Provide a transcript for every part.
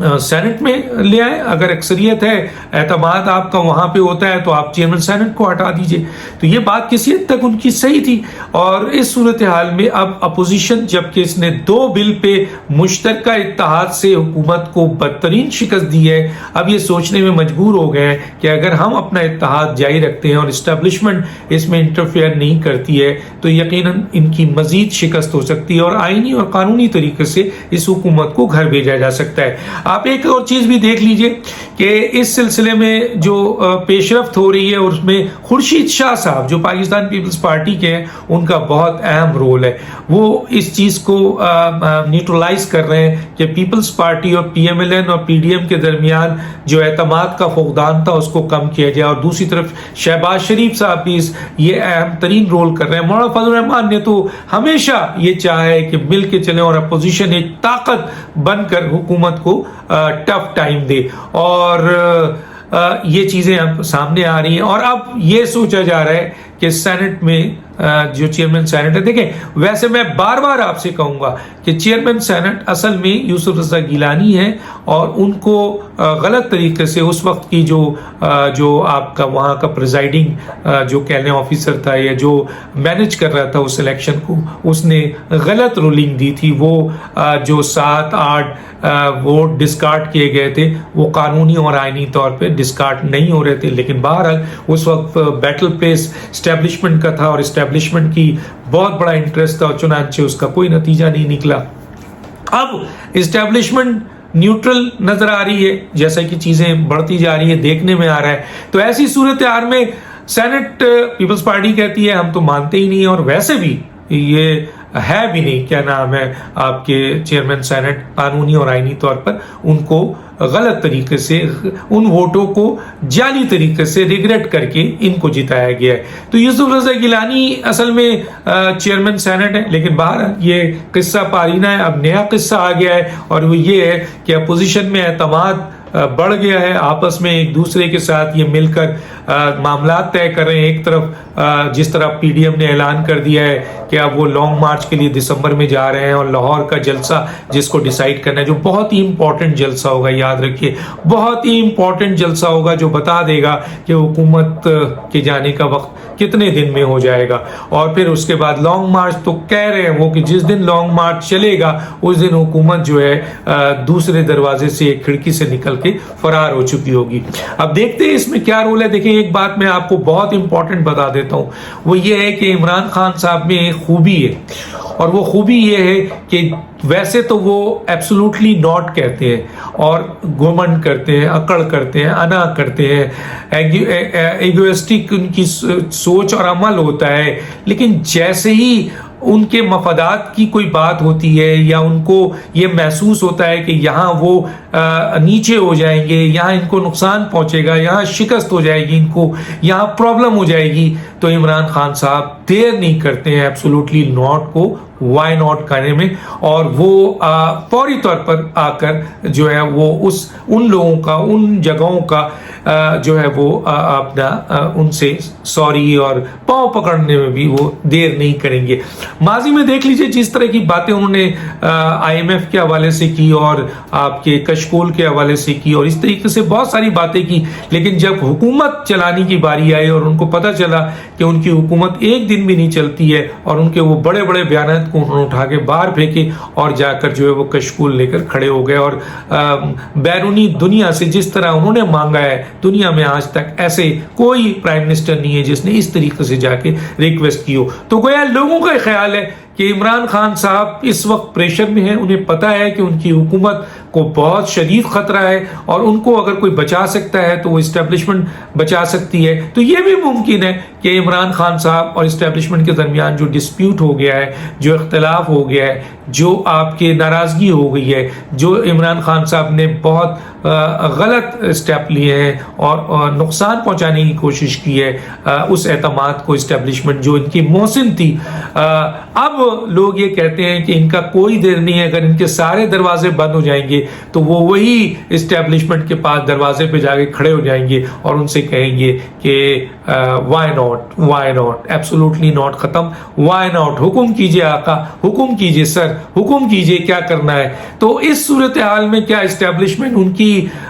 Saint میں لے آئیں. اگر اکثریت ہے, اعتماد آپ کا وہاں پہ ہوتا ہے, تو آپ چیئرمین سینٹ کو ہٹا دیجئے. تو یہ بات کسی حد تک ان کی صحیح تھی. اور اس صورتحال میں اب اپوزیشن جبکہ اس نے 2 بل پہ مشترکہ اتحاد سے حکومت کو بدترین شکست دی ہے, اب یہ سوچنے میں مجبور ہو گئے ہیں کہ اگر ہم اپنا اتحاد جاری رکھتے ہیں اور اسٹیبلشمنٹ اس میں انٹرفیئر نہیں کرتی ہے, تو یقیناً ان کی مزید شکست ہو سکتی ہے اور آئینی اور قانونی طریقے سے اس حکومت کو گھر بھیجا جا سکتا ہے. آپ ایک اور چیز بھی دیکھ لیجئے کہ اس سلسلے میں جو پیش رفت ہو رہی ہے, اور اس میں خورشید شاہ صاحب جو پاکستان پیپلز پارٹی کے ہیں, ان کا بہت اہم رول ہے. وہ اس چیز کو نیوٹرلائز کر رہے ہیں کہ پیپلز پارٹی اور پی ایم ایل این اور پی ڈی ایم کے درمیان جو اعتماد کا فقدان تھا اس کو کم کیا جائے. اور دوسری طرف شہباز شریف صاحب بھی یہ اہم ترین رول کر رہے ہیں. مولانا فضل الرحمان نے تو ہمیشہ یہ چاہا ہے کہ مل کے چلیں اور اپوزیشن ایک طاقت بن کر حکومت کو ٹف ٹائم دے, اور یہ چیزیں اب سامنے آ رہی ہیں. اور اب یہ سوچا جا رہا ہے کہ سینٹ میں جو چیئرمین سینٹ ہے, دیکھیں ویسے میں بار بار آپ سے کہوں گا کہ چیئرمین سینٹ اصل میں یوسف رضا گیلانی ہے, اور ان کو غلط طریقے سے اس وقت کی جو آپ کا وہاں کا پریزائڈنگ جو کہنے آفیسر تھا یا جو مینج کر رہا تھا اس الیکشن کو, اس نے غلط رولنگ دی تھی. وہ جو 7-8 ووٹ ڈسکارڈ کیے گئے تھے وہ قانونی اور آئینی طور پہ ڈسکارڈ نہیں ہو رہے تھے, لیکن بہرحال اس وقت بیٹل پیس اسٹیبلشمنٹ کا تھا اور اسٹیبلشمنٹ کی بہت بڑا انٹرسٹ تھا, اور چنانچہ اس کا کوئی نتیجہ نہیں نکلا. اب اسٹیبلشمنٹ نیوٹرل نظر آ رہی ہے, جیسا کہ چیزیں بڑھتی جا رہی ہے دیکھنے میں آ رہا ہے. تو ایسی صورتحال میں سینٹ پیپلز پارٹی کہتی ہے ہم تو مانتے ہی نہیں, اور ویسے بھی یہ ہے بھی نہیں, کیا نام ہے آپ کے چیئرمین سینٹ, قانونی اور آئینی طور پر ان کو غلط طریقے سے ان ووٹوں کو جعلی طریقے سے ریگریٹ کر کے ان کو جتایا گیا ہے. تو یوسف رضا گیلانی اصل میں چیئرمین سینٹ ہے, لیکن باہر یہ قصہ پارینہ ہے. اب نیا قصہ آ گیا ہے, اور وہ یہ ہے کہ اپوزیشن میں اعتماد بڑھ گیا ہے, آپس میں ایک دوسرے کے ساتھ یہ مل کر معاملات طے کر رہے ہیں. ایک طرف جس طرح پی ڈی ایم نے اعلان کر دیا ہے کہ اب وہ لانگ مارچ کے لیے دسمبر میں جا رہے ہیں, اور لاہور کا جلسہ جس کو ڈیسائیڈ کرنا ہے, جو بہت ہی امپورٹنٹ جلسہ ہوگا, یاد رکھیے بہت ہی امپورٹنٹ جلسہ ہوگا, جو بتا دے گا کہ حکومت کے جانے کا وقت کتنے دن میں ہو جائے گا. اور پھر اس کے بعد لانگ مارچ, تو کہہ رہے ہیں وہ کہ جس دن لانگ مارچ چلے گا اس دن حکومت جو ہے دوسرے دروازے سے ایک کھڑکی سے نکل کے فرار ہو چکی ہوگی. اب دیکھتے ہیں اس میں کیا رول ہے. دیکھیں ایک بات میں آپ کو بہت امپورٹنٹ بتا دیتا ہوں, وہ یہ ہے کہ عمران خان صاحب میں ایک خوبی ہے, اور وہ خوبی یہ ہے کہ ویسے تو وہ ایبسولوٹلی ناٹ کہتے ہیں اور گھمنڈ کرتے ہیں, اکڑ کرتے ہیں, انا کرتے ہیں, ایگوئسٹک ان کی سوچ اور عمل ہوتا ہے, لیکن جیسے ہی ان کے مفادات کی کوئی بات ہوتی ہے یا ان کو یہ محسوس ہوتا ہے کہ یہاں وہ نیچے ہو جائیں گے, یہاں ان کو نقصان پہنچے گا, یہاں شکست ہو جائے گی, ان کو یہاں پرابلم ہو جائے گی, تو عمران خان صاحب دیر نہیں کرتے ہیں ایبسولوٹلی ناٹ کو وائی ناٹ کرنے میں, اور وہ فوری طور پر آ کر جو ہے وہ ان لوگوں کا, ان جگہوں کا جو ہے وہ اپنا ان سے سوری اور پاؤں پکڑنے میں بھی وہ دیر نہیں کریں گے. ماضی میں دیکھ لیجئے جس طرح کی باتیں انہوں نے آئی ایم ایف کے حوالے سے کی اور آپ کے کشکول کے حوالے سے کی, اور اس طریقے سے بہت ساری باتیں کی, لیکن جب حکومت چلانے کی باری آئی اور ان کو پتہ چلا کہ ان کی حکومت ایک دن بھی نہیں چلتی ہے, اور ان کے وہ بڑے بڑے بیانات کو انہوں نے اٹھا کے باہر پھینکے اور جا کر جو ہے وہ کشکول لے کر کھڑے ہو گئے, اور بیرونی دنیا سے جس طرح انہوں نے مانگا ہے, دنیا میں آج تک ایسے کوئی پرائم منسٹر نہیں ہے جس نے اس طریقے سے جا کے ریکویسٹ کی ہو. تو گویا لوگوں کا خیال ہے کہ عمران خان صاحب اس وقت پریشر میں ہیں, انہیں پتا ہے کہ ان کی حکومت کو بہت شدید خطرہ ہے, اور ان کو اگر کوئی بچا سکتا ہے تو وہ اسٹیبلشمنٹ بچا سکتی ہے. تو یہ بھی ممکن ہے کہ عمران خان صاحب اور اسٹیبلشمنٹ کے درمیان جو ڈسپیوٹ ہو گیا ہے, جو اختلاف ہو گیا ہے, جو آپ کے ناراضگی ہو گئی ہے, جو عمران خان صاحب نے بہت غلط اسٹیپ لیے ہیں اور نقصان پہنچانے کی کوشش کی ہے اس اعتماد کو, اسٹیبلشمنٹ جو ان کی محسن تھی, اب لوگ یہ کہتے ہیں کہ ان کا کوئی دیر نہیں ہے, اگر ان کے سارے دروازے بند ہو جائیں گے تو وہ وہی اسٹیبلشمنٹ کے پاس دروازے پہ جا کے کھڑے ہو جائیں گے اور ان سے کہیں گے کہ وائی ناٹ ایبسولوٹلی ناٹ ختم. وائی ناٹ, حکم کیجئے آقا, حکم کیجئے سر, حکم کیجئے کیا کرنا ہے. تو اس صورتحال میں کیا اسٹیبلشمنٹ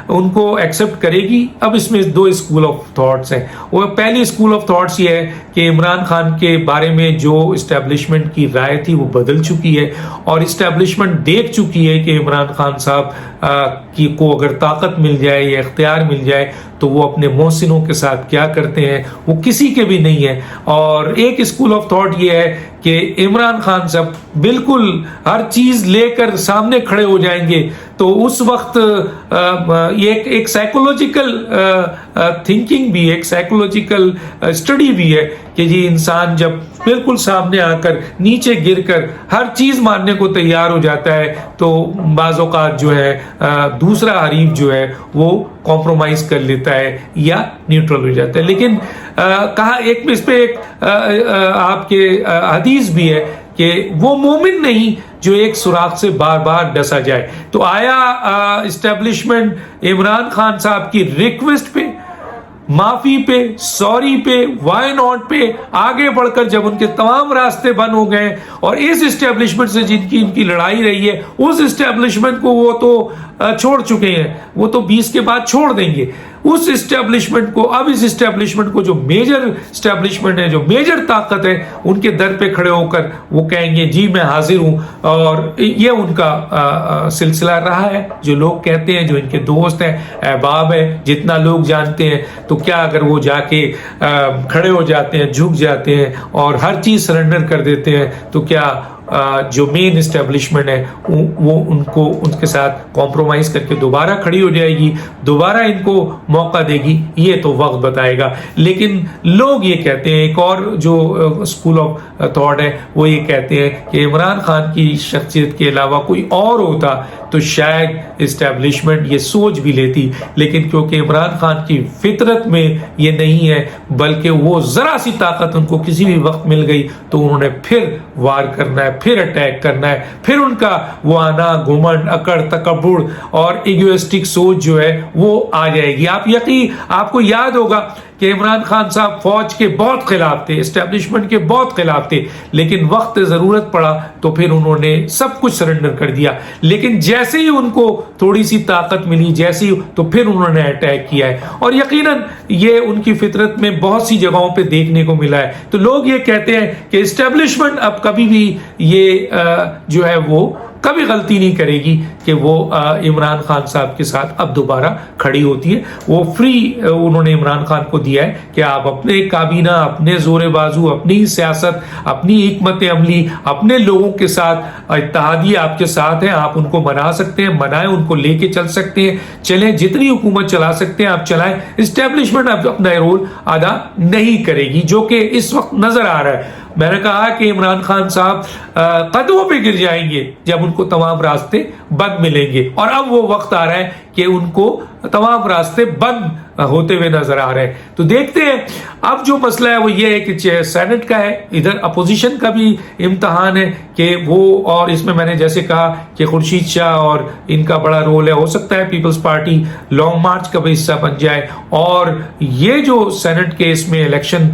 ان کو ایکسپٹ کرے گی؟ اب اس میں دو اسکول آف تھاٹس ہیں. وہ پہلی اسکول آف تھاٹس یہ ہے کہ عمران خان کے بارے میں جو اسٹیبلشمنٹ کی رائے تھی وہ بدل چکی ہے, اور اسٹیبلشمنٹ دیکھ چکی ہے کہ عمران خان صاحب کو اگر طاقت مل جائے یا اختیار مل جائے تو وہ اپنے محسنوں کے ساتھ کیا کرتے ہیں وہ کسی کے بھی نہیں ہے. اور ایک اسکول آف تھاٹ یہ ہے کہ عمران خان صاحب بالکل ہر چیز لے کر سامنے کھڑے ہو جائیں گے, تو اس وقت ایک سائیکولوجیکل تھنکنگ بھی, ایک سائیکولوجیکل اسٹڈی بھی ہے کہ جی انسان جب بالکل سامنے آ کر نیچے گر کر ہر چیز ماننے کو تیار ہو جاتا ہے تو بعض اوقات جو ہے دوسرا حریف جو ہے وہ کمپرومائز کر لیتا ہے یا نیوٹرل ہو جاتا ہے. لیکن کہا ایک اس پہ ایک آپ کے حدیث بھی ہے کہ وہ مومن نہیں جو ایک سوراخ سے بار بار ڈسا جائے. تو آیا اسٹیبلشمنٹ عمران خان صاحب کی ریکویسٹ پہ, معافی پہ, سوری پہ, وائی ناٹ پہ آگے بڑھ کر جب ان کے تمام راستے بند ہو گئے اور اس اسٹیبلشمنٹ سے ان کی لڑائی رہی ہے, اس اسٹیبلشمنٹ کو وہ تو چھوڑ چکے ہیں, وہ تو 20 کے بعد چھوڑ دیں گے. اس اسٹیبلشمنٹ کو, اب اس اسٹیبلشمنٹ کو جو میجر اسٹیبلشمنٹ ہے, جو میجر طاقت ہے, ان کے در پہ کھڑے ہو کر وہ کہیں گے جی میں حاضر ہوں. اور یہ ان کا سلسلہ رہا ہے. جو لوگ کہتے ہیں, جو ان کے دوست ہیں, احباب ہے, جتنا لوگ جانتے ہیں, تو کیا اگر وہ جا کے کھڑے ہو جاتے ہیں, جھک جاتے ہیں اور ہر چیز سرنڈر کر دیتے ہیں, تو کیا جو مین اسٹیبلشمنٹ ہے وہ ان کے ساتھ کمپرومائز کر کے دوبارہ کھڑی ہو جائے گی, دوبارہ ان کو موقع دے گی؟ یہ تو وقت بتائے گا. لیکن لوگ یہ کہتے ہیں, ایک اور جو اسکول آف تھاٹ ہے وہ یہ کہتے ہیں کہ عمران خان کی شخصیت کے علاوہ کوئی اور ہوتا تو شاید اسٹیبلشمنٹ یہ سوچ بھی لیتی, لیکن کیونکہ عمران خان کی فطرت میں یہ نہیں ہے, بلکہ وہ ذرا سی طاقت ان کو کسی بھی وقت مل گئی تو انہوں نے پھر وار کرنا ہے, پھر اٹیک کرنا ہے, پھر ان کا وہ آنا, گھمنڈ, اکڑ, تکبر اور ایگوئسٹک سوچ جو ہے وہ آ جائے گی. آپ کو یاد ہوگا کہ عمران خان صاحب فوج کے بہت خلاف تھے, اسٹیبلشمنٹ کے بہت خلاف تھے, لیکن وقت ضرورت پڑا تو پھر انہوں نے سب کچھ سرنڈر کر دیا. لیکن جیسے ہی ان کو تھوڑی سی طاقت ملی, جیسے ہی, تو پھر انہوں نے اٹیک کیا ہے. اور یقیناً یہ ان کی فطرت میں بہت سی جگہوں پہ دیکھنے کو ملا ہے. تو لوگ یہ کہتے ہیں کہ اسٹیبلشمنٹ اب کبھی بھی یہ جو ہے وہ کبھی غلطی نہیں کرے گی کہ وہ عمران خان صاحب کے ساتھ اب دوبارہ کھڑی ہوتی ہے. وہ فری انہوں نے عمران خان کو دیا ہے کہ آپ اپنے کابینہ, اپنے زور بازو, اپنی سیاست, اپنی حکمت عملی, اپنے لوگوں کے ساتھ اتحادی آپ کے ساتھ ہیں, آپ ان کو منا سکتے ہیں, منائیں, ان کو لے کے چل سکتے ہیں, چلیں, جتنی حکومت چلا سکتے ہیں آپ چلائیں. اسٹیبلشمنٹ اب اپنا رول ادا نہیں کرے گی, جو کہ اس وقت نظر آ رہا ہے. میں نے کہا کہ عمران خان صاحب قدموں پہ گر جائیں گے جب ان کو تمام راستے بند ملیں گے, اور اب وہ وقت آ رہا ہے کہ ان کو تمام راستے بند ہوتے ہوئے نظر آ رہے ہیں. تو دیکھتے ہیں. اب جو مسئلہ ہے وہ یہ ہے کہ سینٹ کا ہے, ادھر اپوزیشن کا بھی امتحان ہے کہ وہ, اور اس میں نے جیسے کہا کہ خورشید شاہ اور ان کا بڑا رول ہے, ہو سکتا ہے پیپلز پارٹی لانگ مارچ کا بھی حصہ بن جائے. اور یہ جو سینٹ کے اس میں الیکشن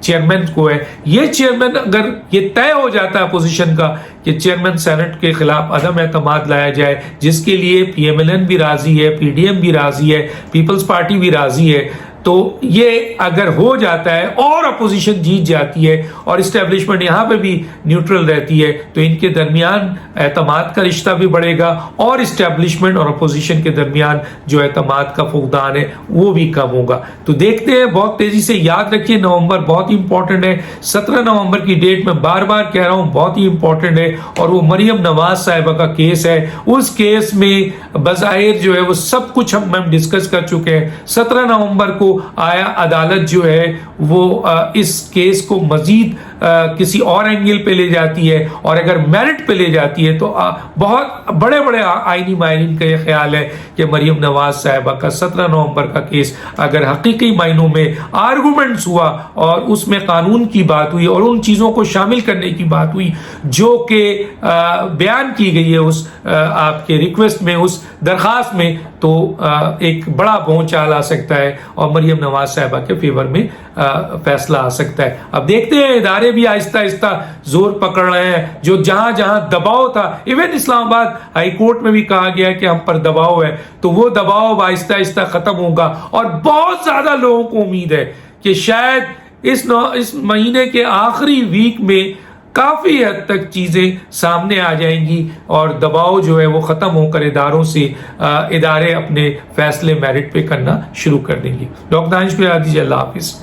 چیئرمین کو ہے, یہ چیئرمین اگر یہ طے ہو جاتا ہے اپوزیشن کا کہ چیئرمین سینٹ کے خلاف عدم اعتماد لایا جائے, جس کے لیے پی ایم ایل این بھی راضی ہے, پی ڈی ایم بھی راضی ہے, پیپلز پارٹی بھی راضی ہے, تو یہ اگر ہو جاتا ہے اور اپوزیشن جیت جاتی ہے اور اسٹیبلشمنٹ یہاں پہ بھی نیوٹرل رہتی ہے, تو ان کے درمیان اعتماد کا رشتہ بھی بڑھے گا, اور اسٹیبلشمنٹ اور اپوزیشن کے درمیان جو اعتماد کا فقدان ہے وہ بھی کم ہوگا. تو دیکھتے ہیں. بہت تیزی سے یاد رکھیے, نومبر بہت ہی امپورٹنٹ ہے. 17 نومبر کی ڈیٹ میں بار بار کہہ رہا ہوں بہت ہی امپورٹنٹ ہے, اور وہ مریم نواز صاحبہ کا کیس ہے. اس کیس میں بظاہر جو ہے وہ سب کچھ ہم ڈسکس کر چکے ہیں. 17 نومبر کو آیا عدالت جو ہے وہ اس کیس کو مزید کسی اور اینگل پہ لے جاتی ہے, اور اگر میرٹ پہ لے جاتی ہے تو بہت بڑے بڑے آئینی ماہرین کا یہ خیال ہے کہ مریم نواز صاحبہ کا 17 نومبر کا کیس اگر حقیقی معنوں میں آرگومنٹس ہوا اور اس میں قانون کی بات ہوئی اور ان چیزوں کو شامل کرنے کی بات ہوئی جو کہ بیان کی گئی ہے اس آپ کے ریکویسٹ میں, اس درخواست میں, تو ایک بڑا بھونچال آ سکتا ہے اور مریم نواز صاحبہ کے فیور میں فیصلہ آ سکتا ہے. اب دیکھتے ہیں ادارے بھی آہستہ آہستہ زور پکڑ رہے ہیں. جو جہاں جہاں دباؤ تھا، ایون اسلام آباد ہائی کورٹ میں بھی کہا گیا کہ ہم پر دباؤ ہے، تو وہ دباؤ اب آہستہ آہستہ ختم ہوگا. اور بہت زیادہ لوگوں کو امید ہے کہ شاید اس مہینے کے آخری ویک میں کافی حد تک چیزیں سامنے آ جائیں گی اور دباؤ جو ہے وہ ختم ہو کر ادارے اپنے فیصلے میرٹ پہ کرنا شروع کر دیں گے. ڈاکٹر دانش پہ اللہ حافظ.